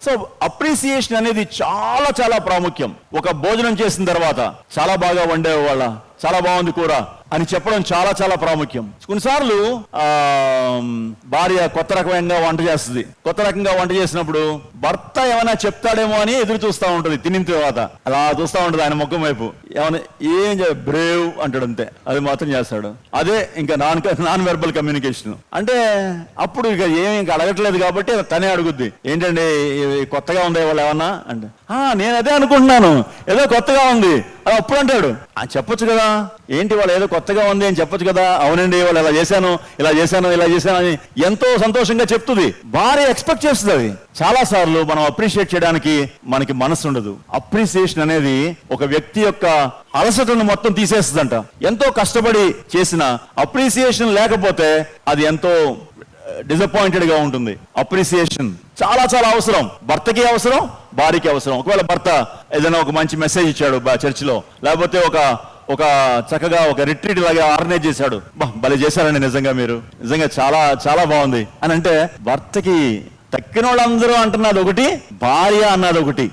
So appreciation అనేది చాలా చాలా ప్రాముఖ్యం. ఒక భోజనం చేసిన తర్వాత చాలా బాగా వండేవాళ్ళ, చాలా బాగుంది కూర అని చెప్పడం చాలా చాలా ప్రాముఖ్యం. కొన్నిసార్లు భార్య కొత్త రకంగా వంట చేస్తుంది. కొత్త రకంగా వంట చేసినప్పుడు భర్త ఏమైనా చెప్తాడేమో అని ఎదురు చూస్తూ ఉంటుంది. తినిన తర్వాత అలా చూస్తూ ఉంటుంది ఆయన ముఖం వైపు. ఏమైనా ఏం బ్రేవ్ అంటాడు, అంతే. అది మాత్రం చేస్తాడు. అదే ఇంకా నాన్ వెర్బల్ కమ్యూనికేషన్. అంటే అప్పుడు ఇక ఏమి ఇంకా అడగట్లేదు కాబట్టి తనే అడుగుద్ది, ఏంటండి కొత్తగా ఉండే వాళ్ళు ఏమన్నా అంటే, నేను అదే అనుకుంటున్నాను, ఏదో కొత్తగా ఉంది అది అప్పుడు అంటాడు. చెప్పొచ్చు కదా, ఏంటి వాళ్ళు ఏదో కొత్తగా ఉంది అని చెప్పొచ్చు కదా. అవునండి వాళ్ళు ఇలా చేశాను ఇలా చేశాను ఇలా చేశాను అని ఎంతో సంతోషంగా చెప్తుంది. భార్య ఎక్స్పెక్ట్ చేస్తుంది. అది చాలా సార్లు మనం అప్రిషియేట్ చేయడానికి మనకి మనసు ఉండదు. అప్రిసియేషన్ అనేది ఒక వ్యక్తి యొక్క అలసటను మొత్తం తీసేస్తుందంట. ఎంతో కష్టపడి చేసిన అప్రిసియేషన్ లేకపోతే అది ఎంతో డిసప్పాయింటెడ్ గా ఉంటుంది. అప్రిసియేషన్ చాలా చాలా అవసరం. భర్తకి అవసరం, భార్యకి అవసరం. ఒకవేళ భర్త ఏదైనా ఒక మంచి మెసేజ్ ఇచ్చాడు చర్చిలో, లేకపోతే ఒక చక్కగా ఒక రిట్రీట్ లాగా ఆర్గనైజ్ చేశాడు, భలే చేశారండి నిజంగా, మీరు నిజంగా చాలా చాలా బాగుంది అని అంటే, భర్తకి తక్కిన వాళ్ళందరూ అంటున్నది ఒకటి, భార్య అన్నది ఒకటి.